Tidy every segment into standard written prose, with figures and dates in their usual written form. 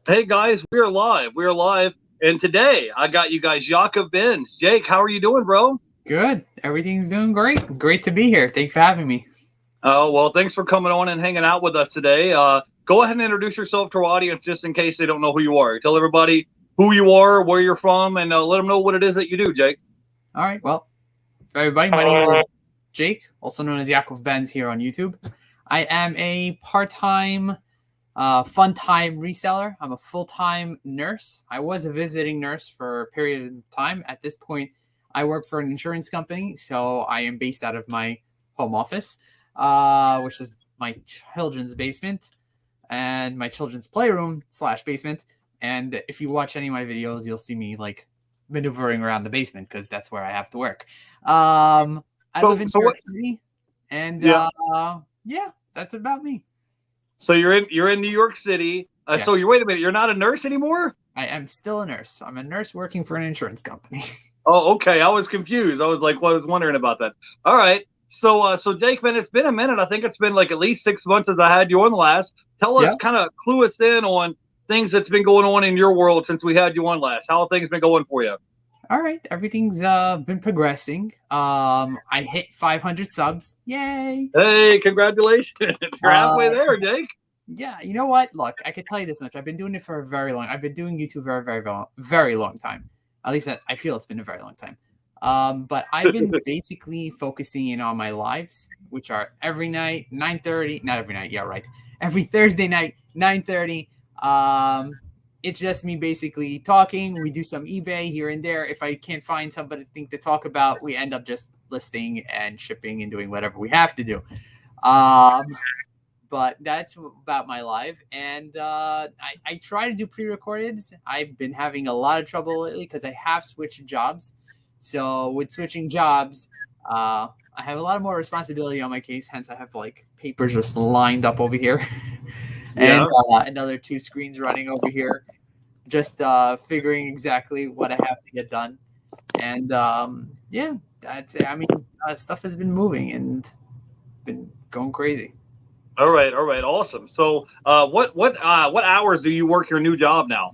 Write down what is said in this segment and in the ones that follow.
Hey guys, we are live. We are live, and today I got you guys Yaakov Benz. Jake, how are you doing, bro? Good. Everything's doing great. Great to be here. Thanks for having me. Oh, well, thanks for coming on and hanging out with us today. Go ahead and introduce yourself to our audience, just in case they don't know who you are. Tell everybody who you are, where you're from, and let them know what it is that you do, Jake. All right. Well, for everybody, my name is Jake, also known as Yaakov Benz here on YouTube. I am a part-time, fun-time reseller. I'm a full-time nurse. I was a visiting nurse for a period of time. At this point, I work for an insurance company, so I am based out of my home office, which is my children's basement and my children's playroom / basement. And if you watch any of my videos, you'll see me like maneuvering around the basement because that's where I have to work. I live in New York City, and Yeah. Yeah, that's about me. So you're in New York City. Yes. So wait a minute, you're not a nurse anymore? I am still a nurse. I'm a nurse working for an insurance company. Oh, okay. I was confused. I was like, well, I was wondering about that. All right. So Jake, man, it's been a minute. I think it's been like at least 6 months since I had you on last. Tell us, Yeah. kind of clue us in on things that's been going on in your world since we had you on last. How have things been going for you? All right, everything's been progressing. I hit 500 subs. Yay! Hey, congratulations! You're halfway there, Jake. Yeah, you know what? Look, I can tell you this much. I've been doing it for a very long. I've been doing YouTube very, very, very long time. At least I feel it's been a very long time. But I've been basically focusing in on my lives, which are every night 9:30. Not every night. Yeah, right. Every Thursday night 9:30. It's just me basically talking. We do some eBay here and there. If I can't find somebody to talk about, we end up just listing and shipping and doing whatever we have to do. But that's about my life. And I try to do pre-recordeds. I've been having a lot of trouble lately because I have switched jobs. So with switching jobs, I have a lot more responsibility on my case. Hence, I have like papers just lined up over here. And another 2 screens running over here, just figuring exactly what I have to get done. And yeah, that's it. I mean, stuff has been moving and been going crazy. All right, awesome. So, what hours do you work your new job now?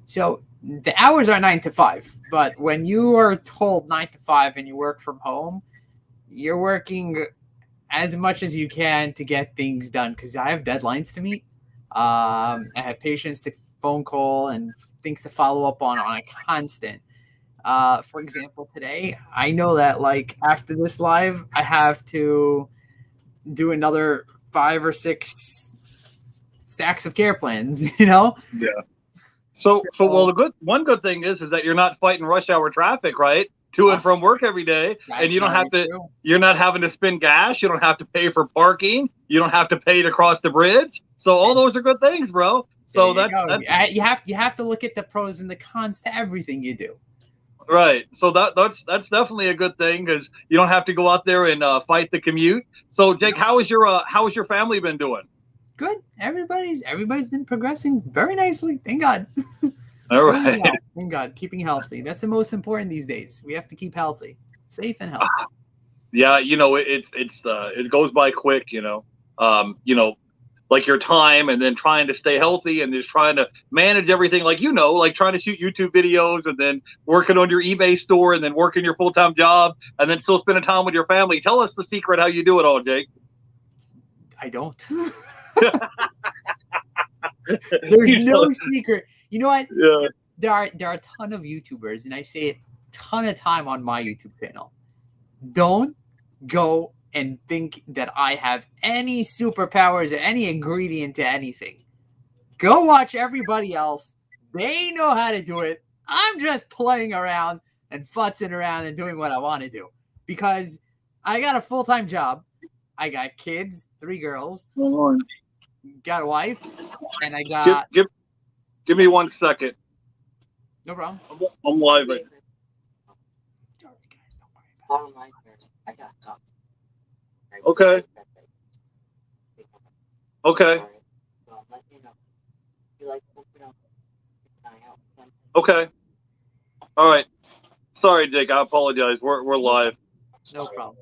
So the hours are 9 to 5, but when you are told 9 to 5 and you work from home, you're working as much as you can to get things done because I have deadlines to meet. I have patients to phone call and things to follow up on a constant. For example, today, I know that like after this live, I have to do another 5 or 6 stacks of care plans, Yeah. So well, one good thing is that you're not fighting rush hour traffic, right? To and from work every day, and you don't have to. True. You're not having to spend gas. You don't have to pay for parking. You don't have to pay to cross the bridge. So all those are good things, bro. So you have to look at the pros and the cons to everything you do. Right. So that's definitely a good thing because you don't have to go out there and fight the commute. So Jake, how has your family been doing? Good. Everybody's been progressing very nicely. Thank God. All right. Well. Thank God. Keeping healthy. That's the most important these days. We have to keep healthy, safe and healthy. Yeah, it goes by quick, like your time and then trying to stay healthy and just trying to manage everything, like like trying to shoot YouTube videos and then working on your eBay store and then working your full-time job and then still spending time with your family. Tell us the secret how you do it all, Jake. I don't. There's no secret. You know what? Yeah. There are a ton of YouTubers, and I say it a ton of time on my YouTube channel. Don't go and think that I have any superpowers or any ingredient to anything. Go watch everybody else. They know how to do it. I'm just playing around and futzing around and doing what I want to do because I got a full-time job. I got kids, 3 girls, got a wife, and I got... Give me 1 second. No problem. I'm live. Sorry, guys, don't worry about it. Okay. Okay. Okay. All right. Sorry, Jake. I apologize. We're live. No problem.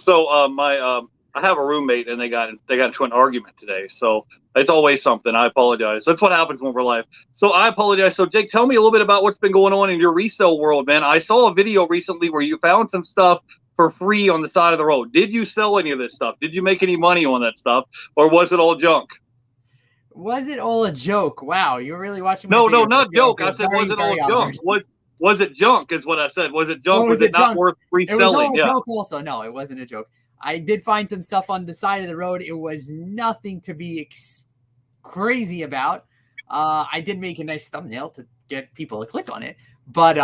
So I have a roommate and they got into an argument today. So It's always something. I apologize. That's what happens when we're live. So I apologize. So Jake, tell me a little bit about what's been going on in your resale world, man. I saw a video recently where you found some stuff for free on the side of the road. Did you sell any of this stuff? Did you make any money on that stuff, or was it all junk? Was it all a joke? Wow, you're really watching my No, videos. not joke. I said, was it all junk? Was it junk? Is what I said. Was it junk? Was it not worth reselling? It was all a joke. Also, no, it wasn't a joke. I did find some stuff on the side of the road. It was nothing to be crazy about. I did make a nice thumbnail to get people to click on it. But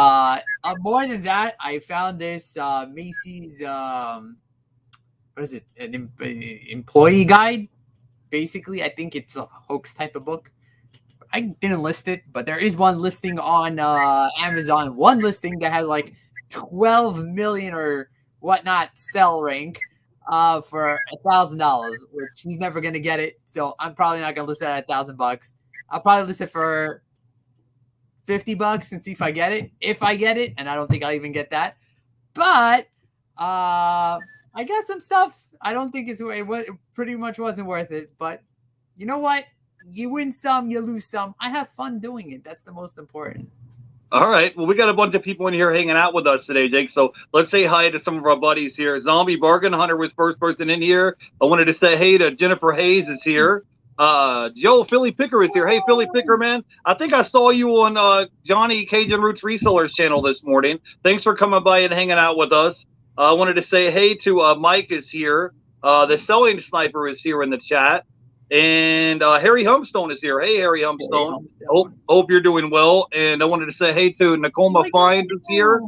more than that, I found this Macy's, what is it, an employee guide? Basically, I think it's a hoax type of book. I didn't list it, but there is one listing on Amazon. One listing that has like 12 million or whatnot sell rank for $1,000, which he's never gonna get it. So I'm probably not gonna list it at $1,000. I'll probably list it for $50 and see if I get it. If I get it, and I don't think I'll even get that. But I got some stuff. I don't think it pretty much wasn't worth it. But you know what? You win some, you lose some. I have fun doing it. That's the most important. All right. Well, we got a bunch of people in here hanging out with us today, Jake. So let's say hi to some of our buddies here. Zombie Bargain Hunter was first person in here. I wanted to say hey to Jennifer Hayes is here. Joe Philly Picker is here. Hey, Philly Picker, man. I think I saw you on Johnny Cajun Roots Resellers channel this morning. Thanks for coming by and hanging out with us. I wanted to say hey to Mike is here. The Selling Sniper is here in the chat. And Harry Humstone is here. Hey, Harry Humstone. Hope you're doing well. And I wanted to say hey to Nakoma Fines is here.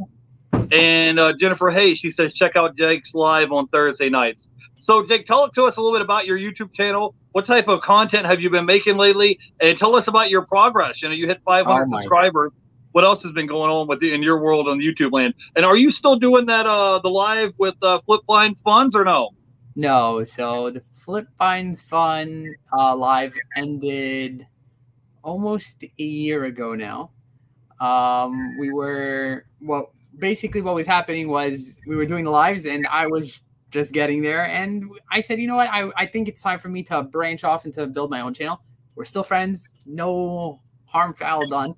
And Jennifer Hayes, she says, check out Jake's live on Thursday nights. So, Jake, talk to us a little bit about your YouTube channel. What type of content have you been making lately? And tell us about your progress. You know, you hit 500 subscribers. What else has been going on in your world on YouTube land? And are you still doing that the live with Flip Blinds Funds or no? No. So the Flip Blinds Fun live ended almost a year ago now. Basically what was happening was we were doing the lives and I was just getting there. And I said, you know what? I think it's time for me to branch off and to build my own channel. We're still friends. No harm, foul done.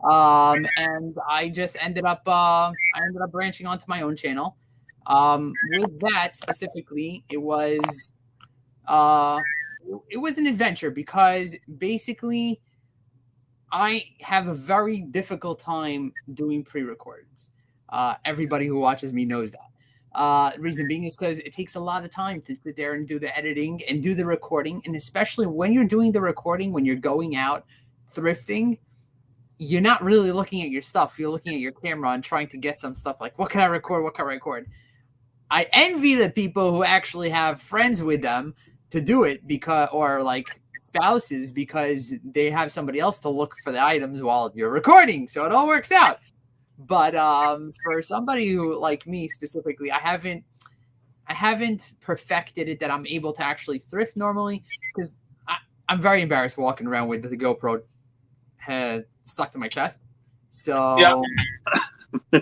And I just ended up branching onto my own channel. With that specifically, it was an adventure because basically I have a very difficult time doing pre-records. Everybody who watches me knows that. Reason being is because it takes a lot of time to sit there and do the editing and do the recording. And especially when you're doing the recording, when you're going out thrifting, you're not really looking at your stuff. You're looking at your camera and trying to get some stuff like, what can I record? What can I record? I envy the people who actually have friends with them to do it or like spouses because they have somebody else to look for the items while you're recording. So it all works out. But for somebody who like me specifically, I haven't perfected it that I'm able to actually thrift normally because I'm very embarrassed walking around with the GoPro stuck to my chest. So yeah.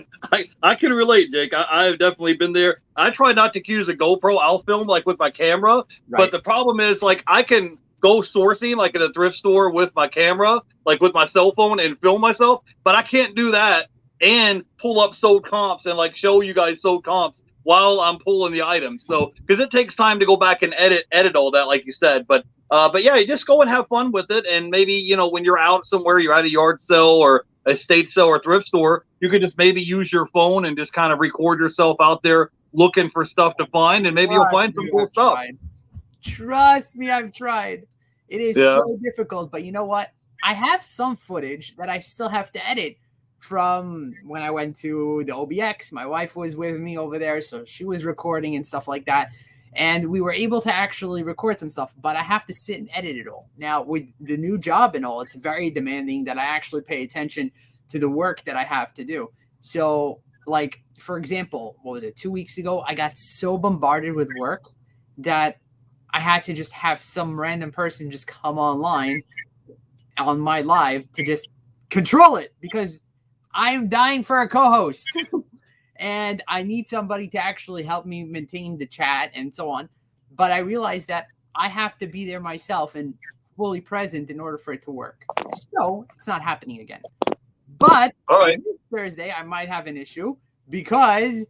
I can relate, Jake. I've definitely been there. I try not to use a GoPro. I'll film like with my camera, but the problem is like I can go sourcing like in a thrift store with my camera, like with my cell phone and film myself, but I can't do that and pull up sold comps and like show you guys sold comps while I'm pulling the items. So because it takes time to go back and edit all that, like you said. But yeah, you just go and have fun with it. And maybe, you know, when you're out somewhere, you're at a yard sale or a estate sale or thrift store, you could just maybe use your phone and just kind of record yourself out there looking for stuff to find, and maybe you'll find some cool stuff. Trust me, I've tried. It is so difficult, but you know what? I have some footage that I still have to edit from when I went to the OBX. My wife was with me over there, so she was recording and stuff like that. And we were able to actually record some stuff, but I have to sit and edit it all. Now, with the new job and all, it's very demanding that I actually pay attention to the work that I have to do. So, like, for example, 2 weeks ago, I got so bombarded with work that I had to just have some random person just come online on my live to just control it because I am dying for a co-host. And I need somebody to actually help me maintain the chat and so on. But I realized that I have to be there myself. And fully present in order for it to work. So it's not happening again. But all right, Thursday, I might have an issue because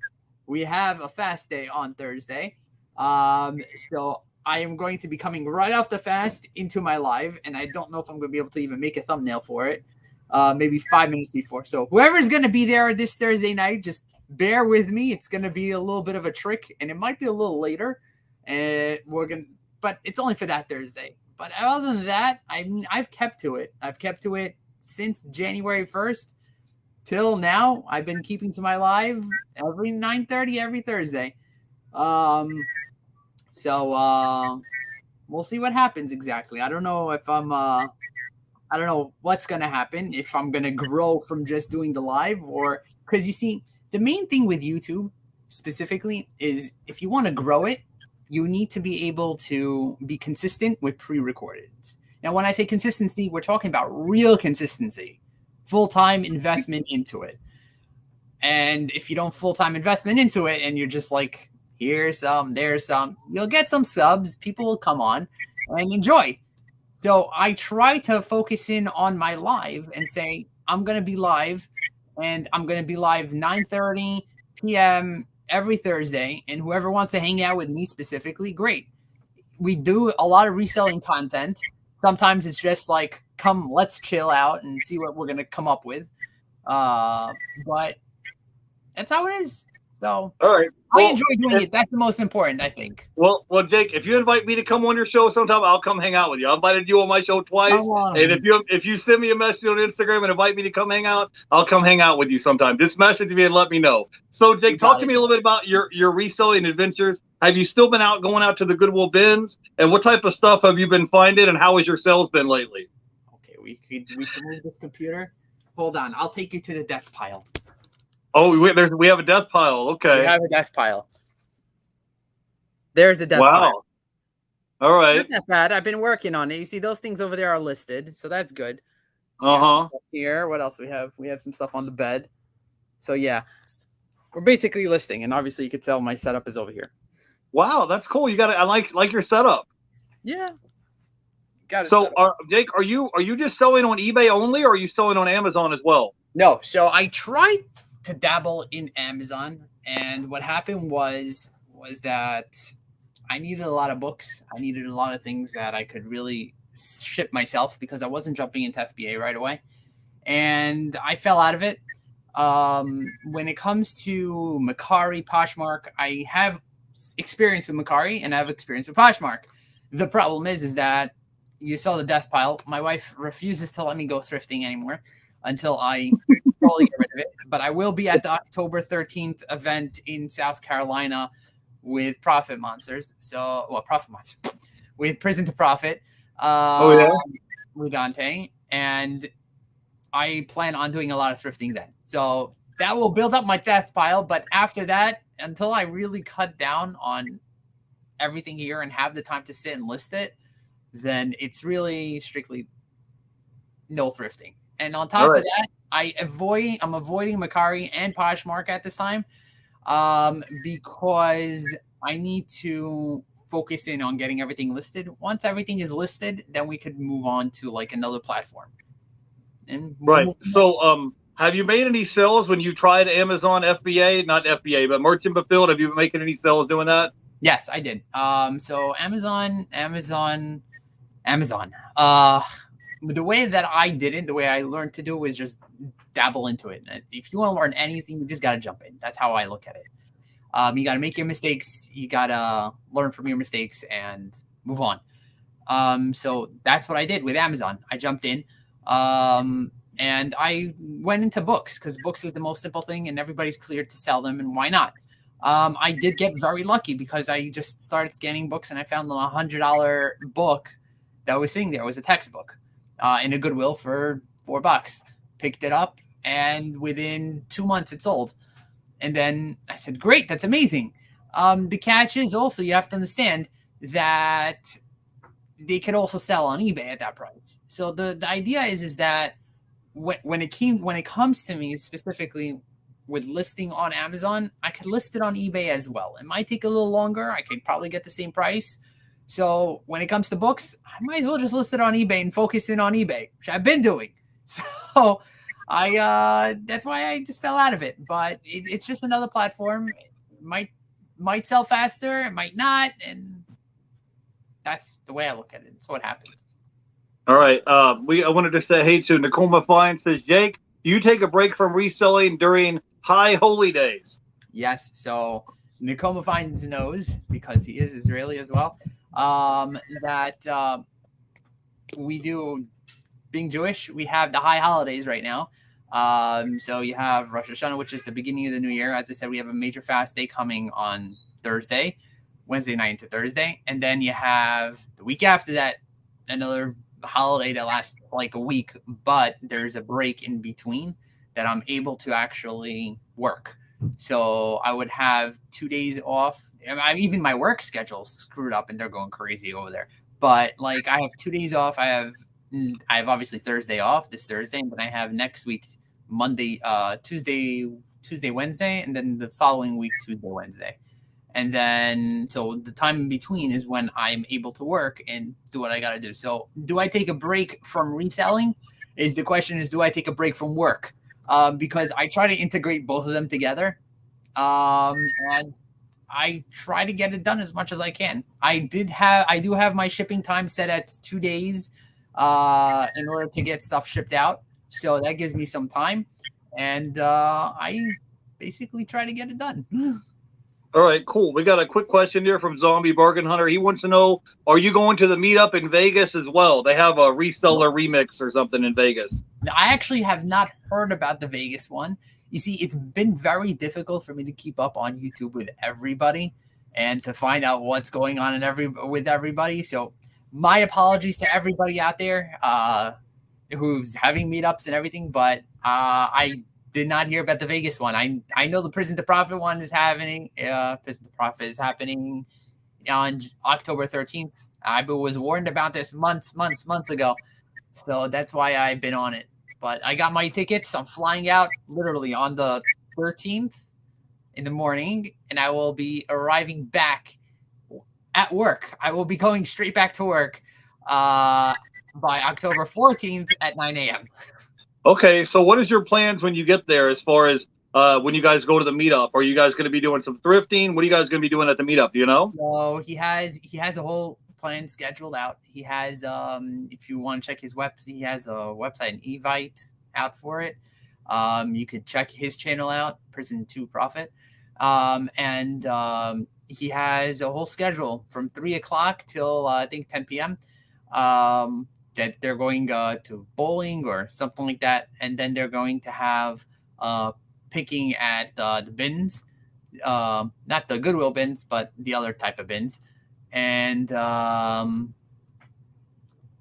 we have a fast day on Thursday. So I am going to be coming right off the fast into my live, and I don't know if I'm going to be able to even make a thumbnail for it. Maybe 5 minutes before. So whoever's going to be there this Thursday night, just bear with me. It's going to be a little bit of a trick, and it might be a little later. And but it's only for that Thursday. But other than that, I've kept to it. I've kept to it since January 1st till now. I've been keeping to my live every 9:30 every Thursday. So we'll see what happens exactly. I don't know if I don't know what's going to happen, if I'm going to grow from just doing the live, or because you see, the main thing with YouTube specifically is if you want to grow it, you need to be able to be consistent with pre-recorded. Now, when I say consistency, we're talking about real consistency, full-time investment into it. And if you don't full-time investment into it and you're just like, here's some, there's some, you'll get some subs, people will come on and enjoy. So I try to focus in on my live and say, I'm going to be live, and I'm going to be live 9:30 p.m. every Thursday. And whoever wants to hang out with me specifically, great. We do a lot of reselling content. Sometimes it's just like, come, let's chill out and see what we're going to come up with. But that's how it is. So all right. I enjoy doing it. That's the most important, I think. Well, Jake, if you invite me to come on your show sometime, I'll come hang out with you. I invited you on my show twice, and if you send me a message on Instagram and invite me to come hang out, I'll come hang out with you sometime. Just message me and let me know. So, Jake, talk to me a little bit about your reselling adventures. Have you still been going out to the Goodwill bins, and what type of stuff have you been finding, and how has your sales been lately? Okay, we can move this computer. Hold on, I'll take you to the death pile. Oh, we have a death pile. Okay. We have a death pile. There's the death pile. All right. Not that bad. I've been working on it. You see, those things over there are listed, so that's good. Here, what else we have? We have some stuff on the bed. So yeah, we're basically listing, and obviously you can tell my setup is over here. Wow, that's cool. You got it. I like your setup. Yeah. Got it. So, Jake, are you just selling on eBay only, or are you selling on Amazon as well? No. So I tried to dabble in Amazon, and what happened was that I needed a lot of books. I needed a lot of things that I could really ship myself because I wasn't jumping into FBA right away, and I fell out of it. When it comes to Mercari, Poshmark, I have experience with Mercari and I have experience with Poshmark. The problem is that you saw the death pile. My wife refuses to let me go thrifting anymore until I totally get rid of it. But I will be at the October 13th event in South Carolina with Profit Monsters. With Prison to Profit. With Dante. And I plan on doing a lot of thrifting then. So that will build up my death pile. But after that, until I really cut down on everything here and have the time to sit and list it, then it's really strictly no thrifting. And on top of that, I'm avoiding Mercari and Poshmark at this time because I need to focus in on getting everything listed. Once everything is listed, then we could move on to like another platform. And So, have you made any sales when you tried Amazon FBA? Not FBA, but Merchant Fulfilled. Have you been making any sales doing that? Yes, I did. So Amazon. The way that I did it, the way I learned to do it was just dabble into it. If you want to learn anything, you just got to jump in. That's how I look at it. You got to make your mistakes. You got to learn from your mistakes and move on. So that's what I did with Amazon. I jumped in and I went into books because books is the most simple thing and everybody's cleared to sell them. And why not? I did get very lucky because I just started scanning books and I found a $100 book that was sitting there. It was a textbook in a Goodwill for $4. Picked it up, and within 2 months it sold. And then I said, great, that's amazing. The catch is also you have to understand that they could also sell on eBay at that price. So the idea is that when it comes to me specifically with listing on Amazon, I could list it on eBay as well. It might take a little longer. I could probably get the same price, So when it comes to books, I might as well just list it on eBay and focus in on eBay, which I've been doing. So that's why I just fell out of it. But it's just another platform. It might sell faster, it might not, and that's the way I look at it. It's what happened. All right. I wanted to say hey to Nicole Fine says, Jake, do you take a break from reselling during high holy days? Yes. So Nicole Fine knows, because he is Israeli as well, that we do, being Jewish, we have the high holidays right now. So you have Rosh Hashanah, which is the beginning of the new year. As I said, we have a major fast day coming on Thursday, Wednesday night into Thursday. And then you have the week after that, another holiday that lasts like a week, but there's a break in between that I'm able to actually work. So I would have 2 days off. Even my work schedule's screwed up and they're going crazy over there. But like I have 2 days off. I have obviously Thursday off this Thursday, and then I have next week Monday, Tuesday, Wednesday, and then the following week Tuesday, Wednesday. And then so the time in between is when I'm able to work and do what I got to do. So do I take a break from reselling? The question is, do I take a break from work? Because I try to integrate both of them together. And I try to get it done as much as I can. I do have my shipping time set at 2 days in order to get stuff shipped out. So that gives me some time. And I basically try to get it done. All right, cool. We got a quick question here from Zombie Bargain Hunter. He wants to know, are you going to the meetup in Vegas as well? They have a reseller remix or something in Vegas. I actually have not heard about the Vegas one. You see, it's been very difficult for me to keep up on YouTube with everybody and to find out what's going on with everybody. So my apologies to everybody out there who's having meetups and everything, but I did not hear about the Vegas one. I know the Prison to Profit one is happening. Prison to Profit is happening on October 13th. I was warned about this months ago. So that's why I've been on it. But I got my tickets. I'm flying out literally on the 13th in the morning, and I will be arriving back at work. I will be going straight back to work by October 14th at 9 a.m. Okay, so what is your plans when you get there as far as when you guys go to the meetup? Are you guys going to be doing some thrifting? What are you guys going to be doing at the meetup? Do you know? So he has a whole plan scheduled out. He has, if you want to check his website, he has a website, an Evite out for it. You could check his channel out, Prison to Profit. And he has a whole schedule from 3 o'clock till I think 10 p.m. That they're going to bowling or something like that. And then they're going to have picking at the bins, not the Goodwill bins, but the other type of bins. And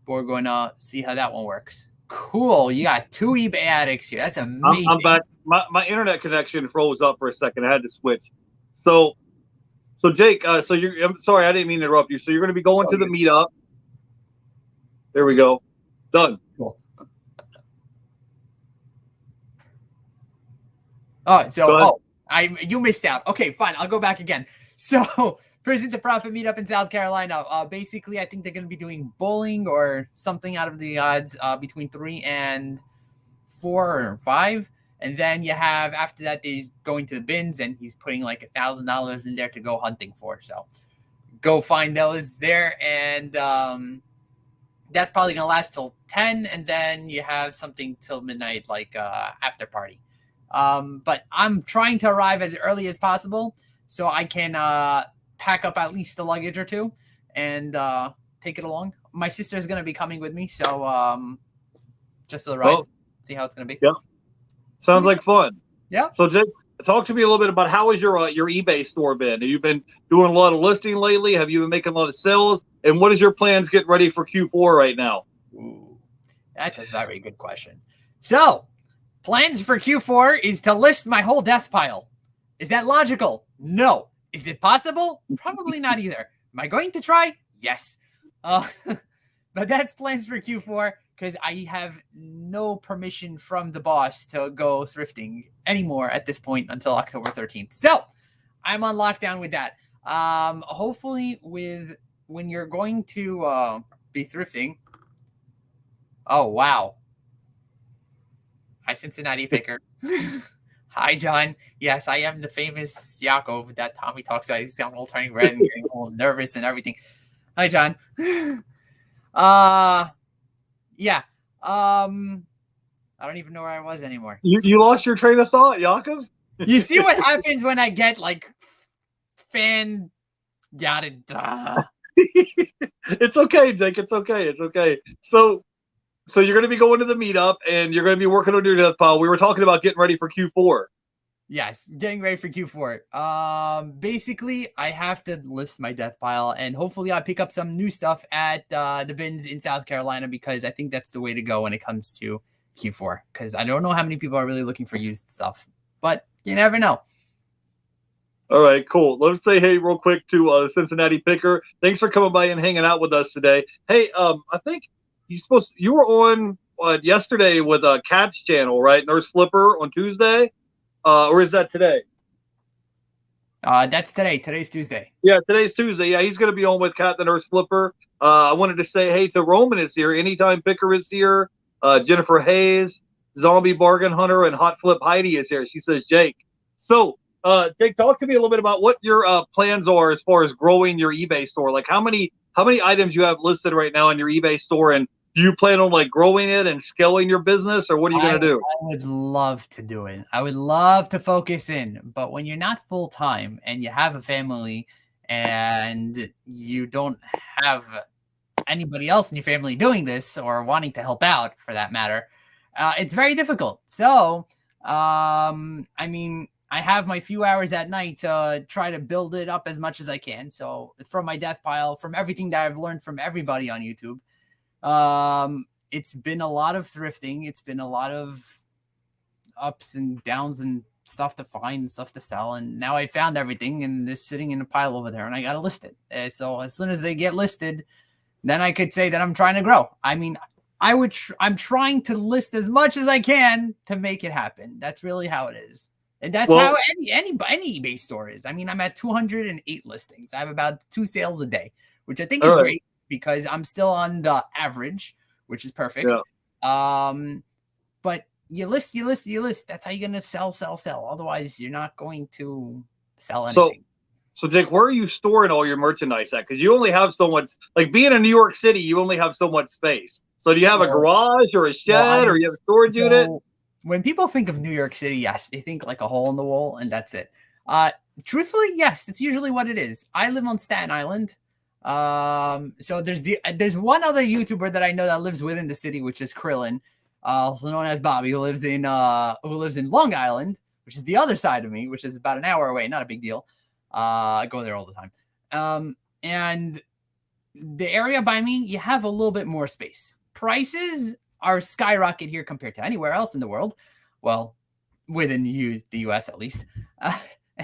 we're going to see how that one works. Cool. You got 2 eBay addicts here. That's amazing. I'm back. My internet connection froze up for a second. I had to switch. So Jake, I'm sorry, I didn't mean to interrupt you. So you're going to be going to the meetup. There we go. Done. Cool. All right. So, you missed out. Okay, fine. I'll go back again. So, Prison to Profit meetup in South Carolina. Basically, I think they're going to be doing bowling or something out of the odds between 3 and 4 or 5. And then you have, after that, he's going to the bins and he's putting like $1,000 in there to go hunting for. So, go find those there. And that's probably going to last till 10. And then you have something till midnight, like after party. But I'm trying to arrive as early as possible so I can pack up at least a luggage or 2 and take it along. My sister's going to be coming with me, so just for the ride, see how it's going to be. Yeah. Sounds like fun. Yeah. So, Jake, talk to me a little bit about how has your eBay store been? Have you been doing a lot of listing lately? Have you been making a lot of sales? And what is your plans getting ready for Q4 right now? Ooh, that's a very good question. So, plans for Q4 is to list my whole death pile. Is that logical? No. Is it possible? Probably not either. Am I going to try? Yes. But that's plans for Q4 because I have no permission from the boss to go thrifting anymore at this point until October 13th. So I'm on lockdown with that. Hopefully with when you're going to be thrifting, oh wow. Hi, Cincinnati Picker. Hi, John. Yes, I am the famous Yaakov that Tommy talks about. He's all turning red and getting all nervous and everything. Hi, John. Yeah. I don't even know where I was anymore. You lost your train of thought, Yaakov? You see what happens when I get like fan yada. It's okay, Jake. It's okay. It's okay. So you're going to be going to the meetup and you're going to be working on your death pile. We were talking about getting ready for Q4. Yes, getting ready for Q4. Basically, I have to list my death pile, and hopefully I pick up some new stuff at the bins in South Carolina, because I think that's the way to go when it comes to Q4, because I don't know how many people are really looking for used stuff, but you never know. All right, cool. Let's say hey real quick to the Cincinnati Picker. Thanks for coming by and hanging out with us today. Hey, I think you were on yesterday with Kat's channel, right? Nurse Flipper on Tuesday. Or is that today? That's today. Today's Tuesday. Yeah, today's Tuesday. Yeah, he's going to be on with Kat the Nurse Flipper. I wanted to say hey to Roman is here. Anytime Picker is here. Jennifer Hayes, Zombie Bargain Hunter, and Hot Flip Heidi is here. She says, Jake. So, Jake, talk to me a little bit about what your plans are as far as growing your eBay store. Like how many items you have listed right now in your eBay store, and do you plan on like growing it and scaling your business, or what are you going to do? I would love to do it. I would love to focus in, but when you're not full time and you have a family and you don't have anybody else in your family doing this or wanting to help out, for that matter, it's very difficult. So, I mean, I have my few hours at night to try to build it up as much as I can. So, from my death pile, from everything that I've learned from everybody on YouTube. It's been a lot of thrifting. It's been a lot of ups and downs and stuff to find and stuff to sell. And now I found everything and it's sitting in a pile over there and I got to list it. So as soon as they get listed, then I could say that I'm trying to grow. I mean, I'm trying to list as much as I can to make it happen. That's really how it is. And that's how any eBay store is. I mean, I'm at 208 listings. I have about 2 sales a day, which I think is great, because I'm still on the average, which is perfect. Yeah. But you list. That's how you're going to sell. Otherwise, you're not going to sell anything. So Jake, where are you storing all your merchandise at? Because you only have so much, like being in New York City, you only have so much space. So do you have a garage or a shed or you have a storage unit? When people think of New York City, yes, they think like a hole in the wall and that's it. Truthfully, yes, that's usually what it is. I live on Staten Island. So there's one other YouTuber that I know that lives within the city, which is Krillin, also known as Bobby, who lives in Long Island, which is the other side of me, which is about an hour away. Not a big deal. I go there all the time. And the area by me, you have a little bit more space. Prices are skyrocket here compared to anywhere else in the world. Well, within the US at least.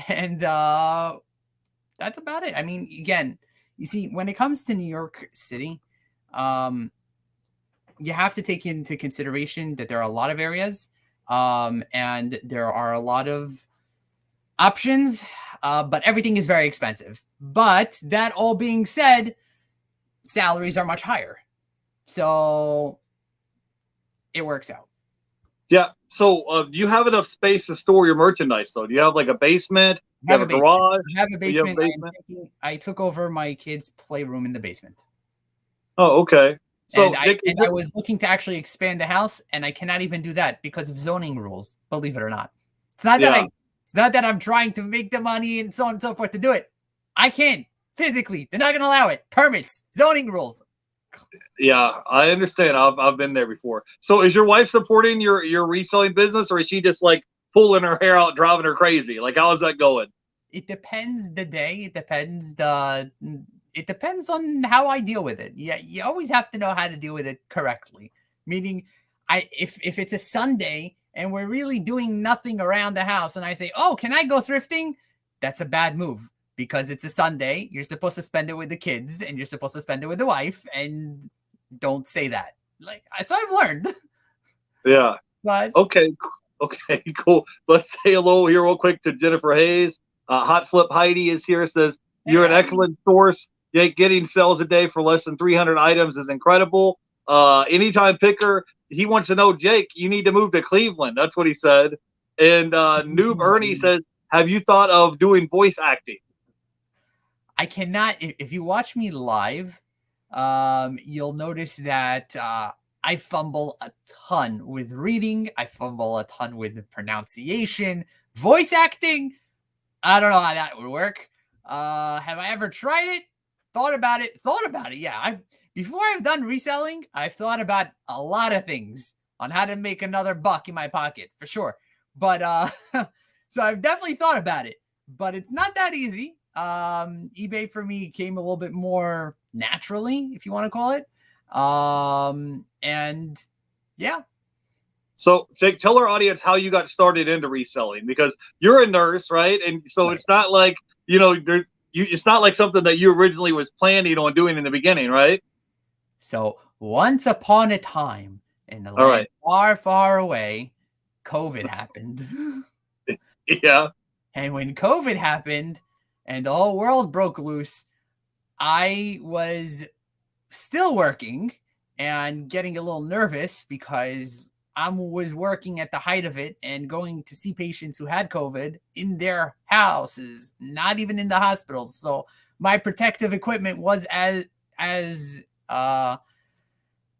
And that's about it. I mean, again, you see, when it comes to New York City, you have to take into consideration that there are a lot of areas and there are a lot of options, but everything is very expensive. But that all being said, salaries are much higher. So it works out. Yeah. So do you have enough space to store your merchandise, though? Do you have like a basement? Do you have a garage? I have a basement. I took over my kids' playroom in the basement. Oh, okay. So I was looking to actually expand the house, and I cannot even do that because of zoning rules, believe it or not. It's not that I'm trying to make the money and so on and so forth to do it. I can't physically. They're not going to allow it. Permits, zoning rules. Yeah, I understand. I've been there before. So is your wife supporting your reselling business, or is she just like pulling her hair out, driving her crazy? Like, how is that going? It depends the day. It depends on how I deal with it. Yeah, you always have to know how to deal with it correctly. Meaning, if it's a Sunday and we're really doing nothing around the house, and I say, "Oh, can I go thrifting?" That's a bad move. Because it's a Sunday, you're supposed to spend it with the kids and you're supposed to spend it with the wife, and don't say that. Like, so I've learned. Yeah. But okay, cool. Let's say hello here real quick to Jennifer Hayes. Hot Flip Heidi is here. Says you're an excellent source Jake, getting sales a day for less than 300 items is incredible. Anytime picker, he wants to know, Jake, you need to move to Cleveland. That's what he said. And Noob Ernie says, have you thought of doing voice acting? I cannot. If you watch me live, you'll notice that I fumble a ton with reading. I fumble a ton with pronunciation. Voice acting, I don't know how that would work. Have I ever tried it? Thought about it. Yeah, before I've done reselling, I've thought about a lot of things on how to make another buck in my pocket, for sure. But so I've definitely thought about it, but it's not that easy. eBay for me came a little bit more naturally, if you want to call it. And yeah. So, Jake, tell our audience how you got started into reselling, because you're a nurse, right? And so It's not like, it's not like something that you originally was planning on doing in the beginning, right? So once upon a time in the land far, far away, COVID happened. Yeah. And when COVID happened and the whole world broke loose, I was still working and getting a little nervous because I was working at the height of it and going to see patients who had COVID in their houses, not even in the hospitals. So my protective equipment was as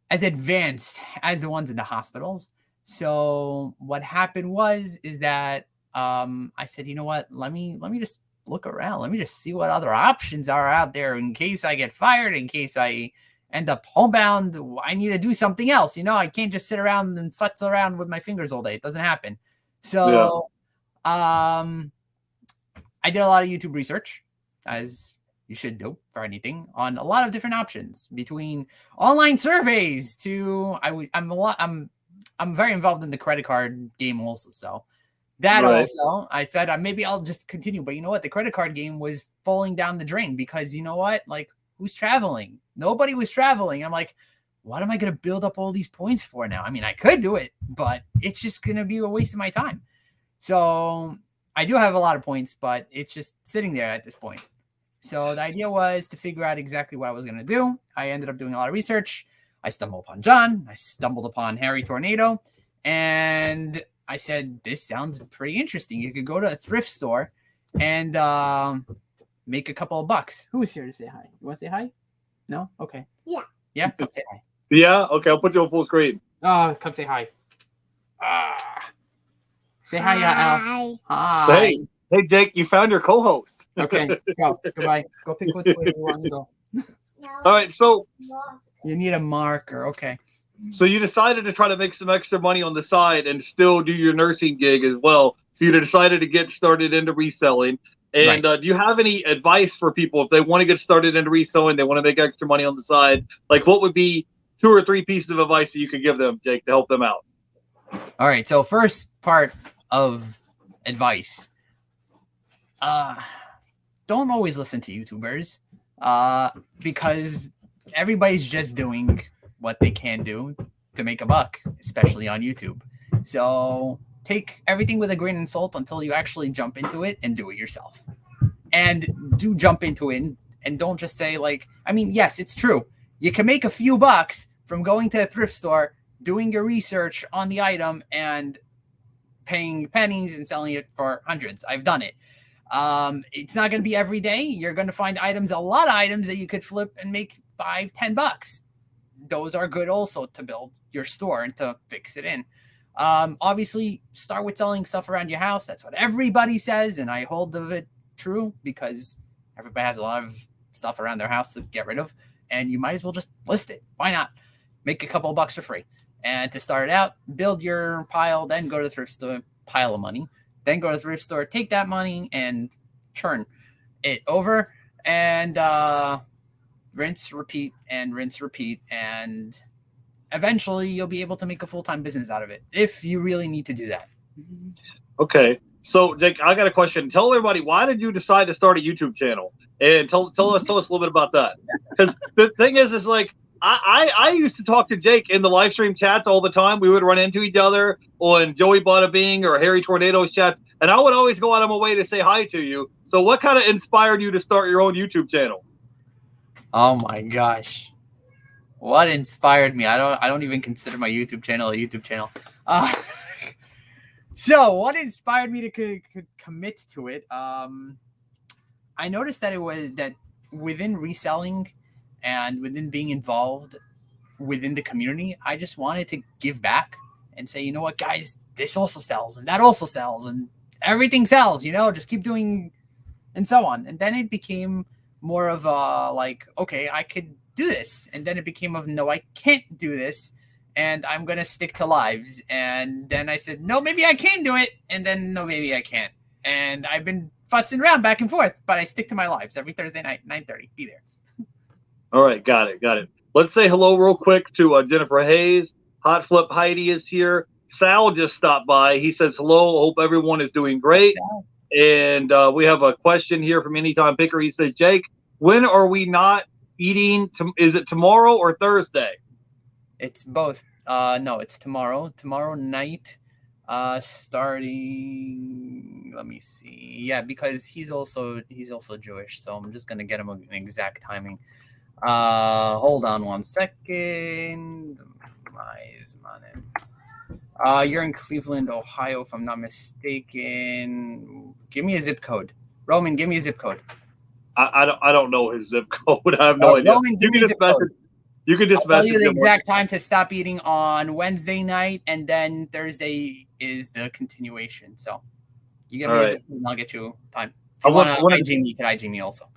advanced as the ones in the hospitals. So what happened is that I said, you know what? Let me just look around. Let me just see what other options are out there in case I get fired, in case I end up homebound. I need to do something else. I can't just sit around and futz around with my fingers all day. It doesn't happen. So I did a lot of YouTube research, as you should do for anything, on a lot of different options, between online surveys to I'm very involved in the credit card game also. So that also, I said maybe I'll just continue. But you know what? The credit card game was falling down the drain because you know what? Like, who's traveling? Nobody was traveling. I'm like, what am I going to build up all these points for now? I mean, I could do it, but it's just going to be a waste of my time. So I do have a lot of points, but it's just sitting there at this point. So the idea was to figure out exactly what I was going to do. I ended up doing a lot of research. I stumbled upon John. I stumbled upon Harry Tornado. And I said, this sounds pretty interesting. You could go to a thrift store and make a couple of bucks. Who is here to say hi? You want to say hi? No? Okay. Yeah. Yeah? Come say hi. Yeah? Okay, I'll put you on full screen. Oh, come say hi. Say hi, Yael. Hi. Hey, Jake, you found your co-host. Okay, go. Goodbye. Go pick which way you want to go. All right, so you need a marker. Okay. So you decided to try to make some extra money on the side and still do your nursing gig as well. So you decided to get started into reselling. And do you have any advice for people if they want to get started into reselling, they want to make extra money on the side? Like, what would be 2 or 3 pieces of advice that you could give them, Jake, to help them out? All right. So first part of advice. Don't always listen to YouTubers because everybody's just doing what they can do to make a buck, especially on YouTube. So take everything with a grain of salt until you actually jump into it and do it yourself. And do jump into it and don't just say yes, it's true. You can make a few bucks from going to a thrift store, doing your research on the item and paying pennies and selling it for hundreds. I've done it. It's not going to be every day. You're going to find a lot of items that you could flip and make $5-10. Those are good also to build your store and to fix it in. Obviously, start with selling stuff around your house. That's what everybody says, and I hold of it true because everybody has a lot of stuff around their house to get rid of, and you might as well just list it. Why not? Make a couple of bucks for free. And to start it out, build your pile, then go to the thrift store, pile of money. Then go to the thrift store, take that money, and churn it over, and rinse, repeat, and eventually you'll be able to make a full-time business out of it if you really need to do that. Okay. So, Jake, I got a question. Tell everybody, why did you decide to start a YouTube channel? And tell us a little bit about that. Because the thing is like, I used to talk to Jake in the live stream chats all the time. We would run into each other on Joey Bada Bing or Harry Tornado's chats, and I would always go out of my way to say hi to you. So what kind of inspired you to start your own YouTube channel? Oh my gosh. What inspired me? I don't even consider my YouTube channel a YouTube channel. So what inspired me to commit to it? I noticed that it was that within reselling and within being involved within the community, I just wanted to give back and say, you know what, guys, this also sells and that also sells and everything sells, just keep doing and so on. And then it became more of a like, okay, I could do this. And then it became of, no, I can't do this. And I'm going to stick to lives. And then I said, no, maybe I can do it. And then, no, maybe I can't. And I've been futzing around back and forth, but I stick to my lives every Thursday night, 9:30. Be there. All right. Got it. Let's say hello real quick to Jennifer Hayes. Hot Flip Heidi is here. Sal just stopped by. He says, hello. Hope everyone is doing great. And we have a question here from Anytime Picker. He says, Jake, when are we not eating? Is it tomorrow or Thursday? It's both. No, it's tomorrow. Tomorrow night, starting. Let me see. Yeah, because he's also Jewish, so I'm just gonna get him an exact timing. Hold on 1 second. You're in Cleveland, Ohio, if I'm not mistaken. Give me a zip code. Roman, give me a zip code. I don't know his zip code. I have no idea. Roman, give me a zip code. You can just tell you the exact time to stop eating on Wednesday night, and then Thursday is the continuation. So you get me a zip code and I'll get you time. If you want to IG me, you can IG me also.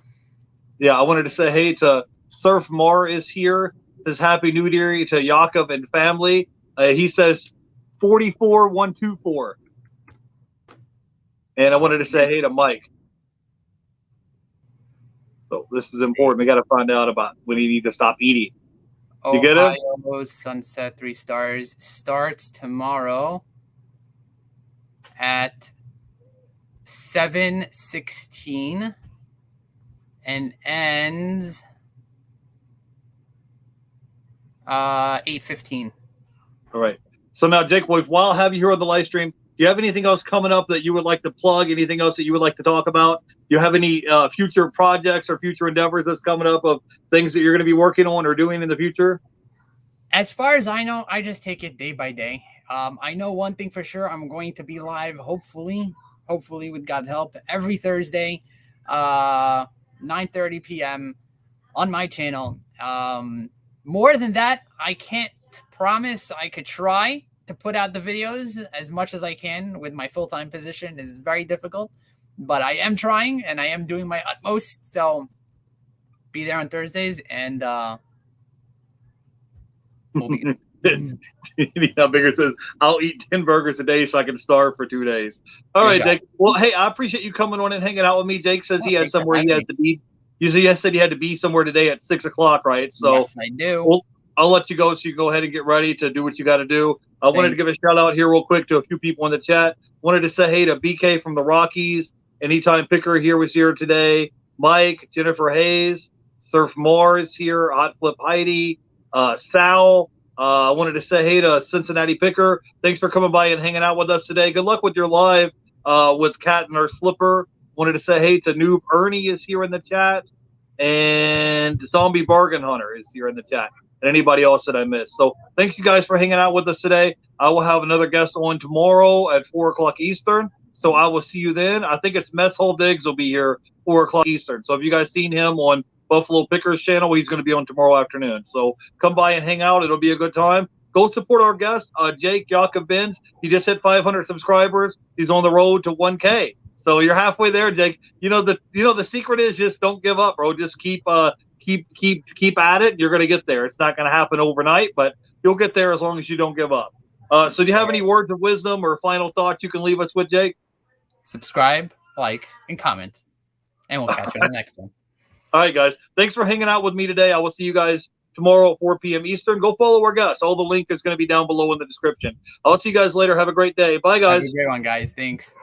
Yeah, I wanted to say hey to Surf Mar is here. Says Happy New Year to Yaakov and family. He says 44124. And I wanted to say hey to Mike. So this is important. We got to find out about when you need to stop eating. You get it? Ohio Sunset 3 stars starts tomorrow at 7:16 and ends 8:15. All right. So now, Jake, while I have you here on the live stream, do you have anything else coming up that you would like to plug? Anything else that you would like to talk about? Do you have any future projects or future endeavors that's coming up of things that you're going to be working on or doing in the future? As far as I know, I just take it day by day. I know one thing for sure. I'm going to be live, hopefully with God's help, every Thursday, 9:30 p.m. on my channel. More than that, I can't promise. I could try to put out the videos as much as I can with my full-time position. Is very difficult, but I am trying and I am doing my utmost. So be there on Thursdays and we'll be Bigger says, I'll eat 10 burgers a day so I can starve for 2 days. All right, Jake. Well, hey, I appreciate you coming on and hanging out with me. Jake says he has somewhere he has to be. You said you had to be somewhere today at 6 o'clock, right? So yes, I do. Well, I'll let you go so you go ahead and get ready to do what you got to do. I wanted to give a shout out here real quick to a few people in the chat. Wanted to say hey to BK from the Rockies. Anytime Picker here was here today. Mike, Jennifer Hayes, Surf Mars here, Hot Flip Heidi, Sal. I wanted to say hey to Cincinnati Picker. Thanks for coming by and hanging out with us today. Good luck with your live with Cat Nurse Flipper. Wanted to say hey to Noob Ernie is here in the chat. And Zombie Bargain Hunter is here in the chat. And anybody else that I missed. So thank you guys for hanging out with us today. I will have another guest on tomorrow at 4 o'clock Eastern. So I will see you then. I think it's Mess Hole Diggs will be here 4 o'clock Eastern. So if you guys seen him on Buffalo Pickers channel, he's going to be on tomorrow afternoon. So come by and hang out. It'll be a good time. Go support our guest, Jake Yaakov Benz. He just hit 500 subscribers. He's on the road to 1K. So you're halfway there, Jake. The secret is just don't give up, bro. Just keep at it. You're going to get there. It's not going to happen overnight, but you'll get there as long as you don't give up. So do you have any words of wisdom or final thoughts you can leave us with, Jake? Subscribe, like, and comment. And we'll catch you on the next one. All right, guys. Thanks for hanging out with me today. I will see you guys tomorrow at 4 p.m. Eastern. Go follow our guests. All the link is going to be down below in the description. I'll see you guys later. Have a great day. Bye, guys. Have a great one, guys. Thanks.